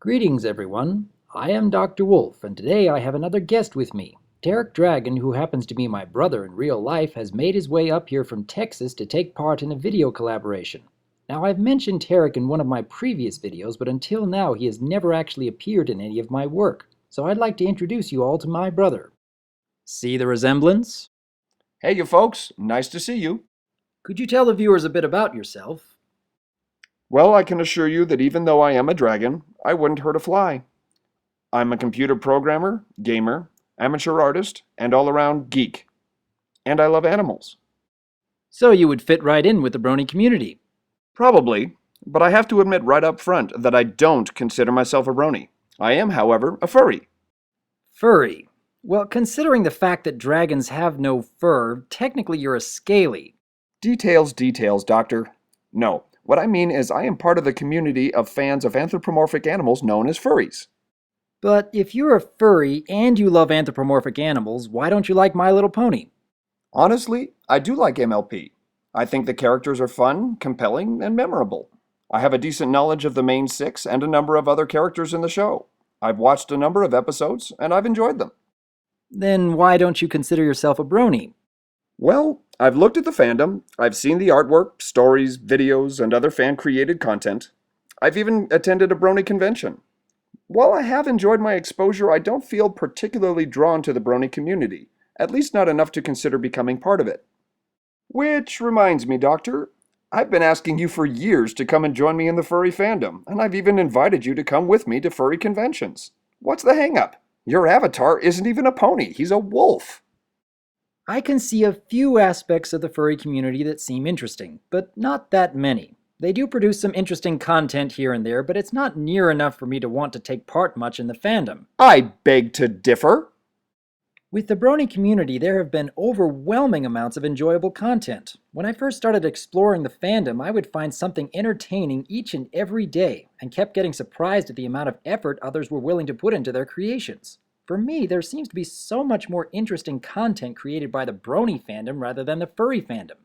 Greetings, everyone. I am Dr. Wolf, and today I have another guest with me. Teric Dragon, who happens to be my brother in real life, has made his way up here from Texas to take part in a video collaboration. Now, I've mentioned Teric in one of my previous videos, but until now he has never actually appeared in any of my work, so I'd like to introduce you all to my brother. See the resemblance? Hey, you folks. Nice to see you. Could you tell the viewers a bit about yourself? Well, I can assure you that even though I am a dragon, I wouldn't hurt a fly. I'm a computer programmer, gamer, amateur artist, and all-around geek. And I love animals. So you would fit right in with the Brony community. Probably, but I have to admit right up front that I don't consider myself a brony. I am, however, a furry. Furry. Well, considering the fact that dragons have no fur, technically you're a scaly. Details, Doctor. No, what I mean is I am part of the community of fans of anthropomorphic animals known as furries. But if you're a furry and you love anthropomorphic animals, why don't you like My Little Pony? Honestly, I do like MLP. I think the characters are fun, compelling, and memorable. I have a decent knowledge of the main six and a number of other characters in the show. I've watched a number of episodes, and I've enjoyed them. Then why don't you consider yourself a brony? Well, I've looked at the fandom, I've seen the artwork, stories, videos, and other fan-created content. I've even attended a brony convention. While I have enjoyed my exposure, I don't feel particularly drawn to the brony community, at least not enough to consider becoming part of it. Which reminds me, Doctor, I've been asking you for years to come and join me in the furry fandom, and I've even invited you to come with me to furry conventions. What's the hang-up? Your avatar isn't even a pony, he's a wolf. I can see a few aspects of the furry community that seem interesting, but not that many. They do produce some interesting content here and there, but it's not near enough for me to want to take part much in the fandom. I beg to differ. With the brony community, there have been overwhelming amounts of enjoyable content. When I first started exploring the fandom, I would find something entertaining each and every day, and kept getting surprised at the amount of effort others were willing to put into their creations. For me, there seems to be so much more interesting content created by the brony fandom rather than the furry fandom.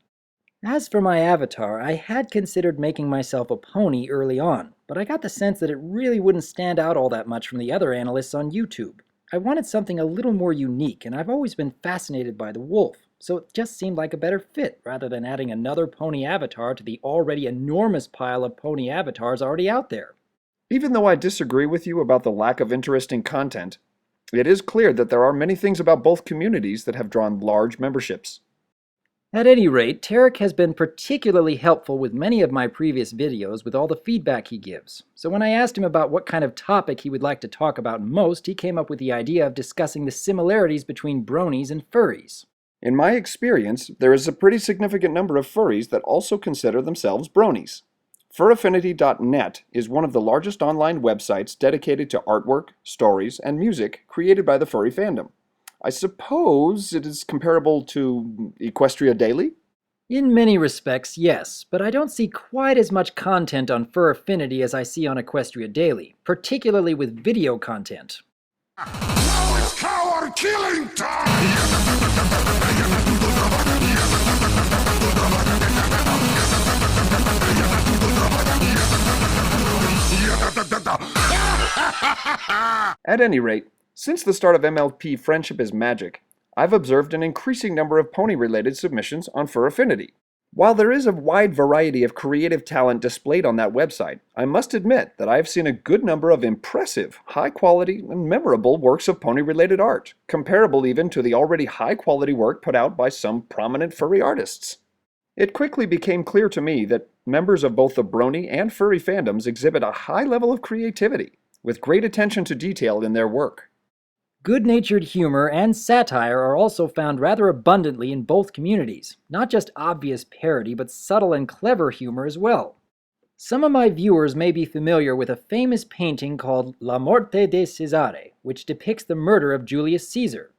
As for my avatar, I had considered making myself a pony early on, but I got the sense that it really wouldn't stand out all that much from the other analysts on YouTube. I wanted something a little more unique, and I've always been fascinated by the wolf, so it just seemed like a better fit rather than adding another pony avatar to the already enormous pile of pony avatars already out there. Even though I disagree with you about the lack of interesting content, it is clear that there are many things about both communities that have drawn large memberships. At any rate, Teric has been particularly helpful with many of my previous videos with all the feedback he gives. So when I asked him about what kind of topic he would like to talk about most, he came up with the idea of discussing the similarities between bronies and furries. In my experience, there is a pretty significant number of furries that also consider themselves bronies. Furaffinity.net is one of the largest online websites dedicated to artwork, stories, and music created by the furry fandom. I suppose it is comparable to Equestria Daily? In many respects, yes, but I don't see quite as much content on Furaffinity as I see on Equestria Daily, particularly with video content. Now it's coward killing time! At any rate, since the start of MLP Friendship is Magic, I've observed an increasing number of pony-related submissions on Furaffinity. While there is a wide variety of creative talent displayed on that website, I must admit that I have seen a good number of impressive, high-quality, and memorable works of pony-related art, comparable even to the already high-quality work put out by some prominent furry artists. It quickly became clear to me that members of both the brony and furry fandoms exhibit a high level of creativity, with great attention to detail in their work. Good-natured humor and satire are also found rather abundantly in both communities, not just obvious parody, but subtle and clever humor as well. Some of my viewers may be familiar with a famous painting called La Morte de Cesare, which depicts the murder of Julius Caesar.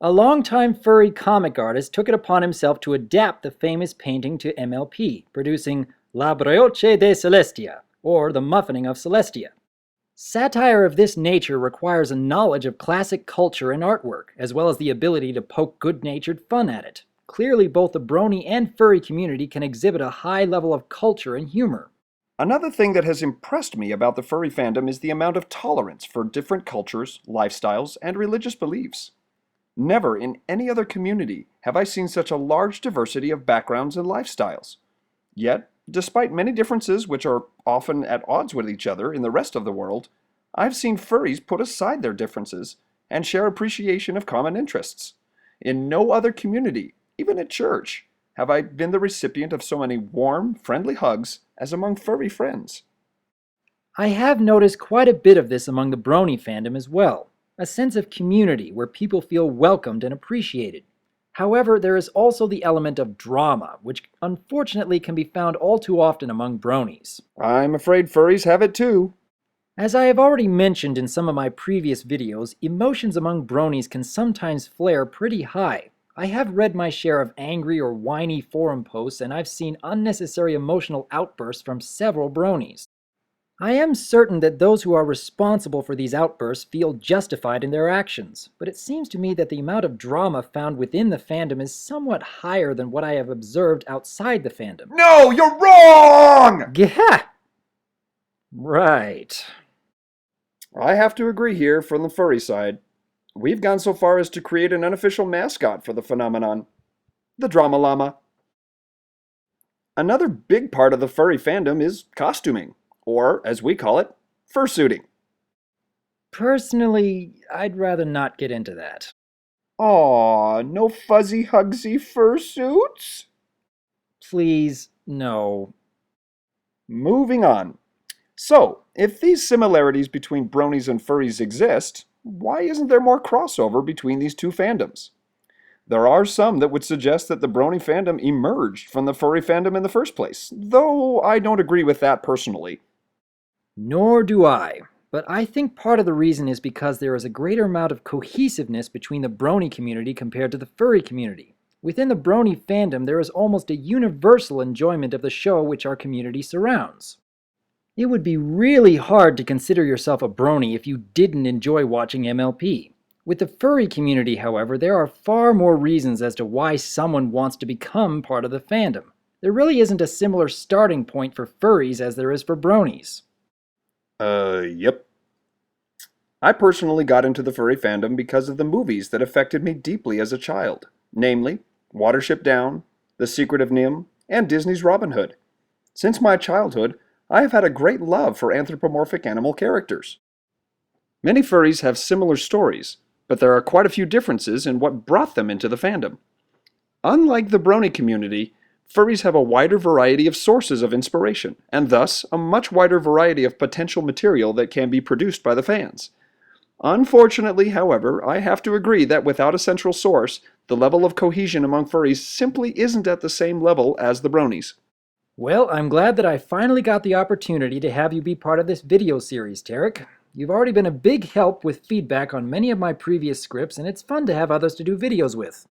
A longtime furry comic artist took it upon himself to adapt the famous painting to MLP, producing La Brioche de Celestia, or the Muffining of Celestia. Satire of this nature requires a knowledge of classic culture and artwork, as well as the ability to poke good-natured fun at it. Clearly, both the brony and furry community can exhibit a high level of culture and humor. Another thing that has impressed me about the furry fandom is the amount of tolerance for different cultures, lifestyles, and religious beliefs. Never in any other community have I seen such a large diversity of backgrounds and lifestyles. Yet, despite many differences which are often at odds with each other in the rest of the world, I've seen furries put aside their differences and share appreciation of common interests. In no other community, even at church, have I been the recipient of so many warm, friendly hugs as among furry friends. I have noticed quite a bit of this among the Brony fandom as well, a sense of community where people feel welcomed and appreciated. However, there is also the element of drama, which unfortunately can be found all too often among bronies. I'm afraid furries have it too. As I have already mentioned in some of my previous videos, emotions among bronies can sometimes flare pretty high. I have read my share of angry or whiny forum posts, and I've seen unnecessary emotional outbursts from several bronies. I am certain that those who are responsible for these outbursts feel justified in their actions, but it seems to me that the amount of drama found within the fandom is somewhat higher than what I have observed outside the fandom. No, you're wrong! Gah! Right. I have to agree here from the furry side. We've gone so far as to create an unofficial mascot for the phenomenon, the Drama Llama. Another big part of the furry fandom is costuming, or as we call it, fursuiting. Personally, I'd rather not get into that. Aw, no fuzzy hugsy fursuits? Please, no. Moving on. So, if these similarities between bronies and furries exist, why isn't there more crossover between these two fandoms? There are some that would suggest that the brony fandom emerged from the furry fandom in the first place, though I don't agree with that personally. Nor do I, but I think part of the reason is because there is a greater amount of cohesiveness between the brony community compared to the furry community. Within the brony fandom, there is almost a universal enjoyment of the show which our community surrounds. It would be really hard to consider yourself a brony if you didn't enjoy watching MLP. With the furry community, however, there are far more reasons as to why someone wants to become part of the fandom. There really isn't a similar starting point for furries as there is for bronies. Yep. I personally got into the furry fandom because of the movies that affected me deeply as a child, namely Watership Down, The Secret of Nim, and Disney's Robin Hood. Since my childhood, I have had a great love for anthropomorphic animal characters. Many furries have similar stories, but there are quite a few differences in what brought them into the fandom. Unlike the brony community, furries have a wider variety of sources of inspiration, and thus a much wider variety of potential material that can be produced by the fans. Unfortunately, however, I have to agree that without a central source, the level of cohesion among furries simply isn't at the same level as the bronies. Well, I'm glad that I finally got the opportunity to have you be part of this video series, Teric. You've already been a big help with feedback on many of my previous scripts, and it's fun to have others to do videos with.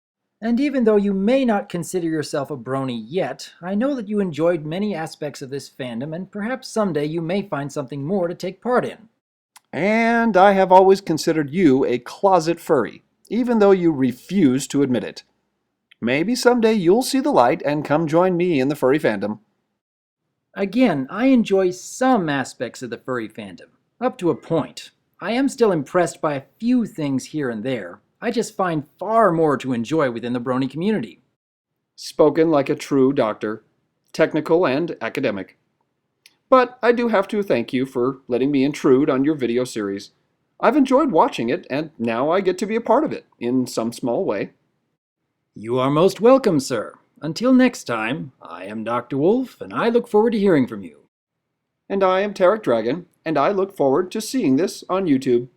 And even though you may not consider yourself a brony yet, I know that you enjoyed many aspects of this fandom, and perhaps someday you may find something more to take part in. And I have always considered you a closet furry, even though you refuse to admit it. Maybe someday you'll see the light and come join me in the furry fandom. Again, I enjoy some aspects of the furry fandom, up to a point. I am still impressed by a few things here and there. I just find far more to enjoy within the brony community. Spoken like a true doctor, technical and academic. But I do have to thank you for letting me intrude on your video series. I've enjoyed watching it, and now I get to be a part of it, in some small way. You are most welcome, sir. Until next time, I am Dr. Wolf, and I look forward to hearing from you. And I am Teric Dragon, and I look forward to seeing this on YouTube.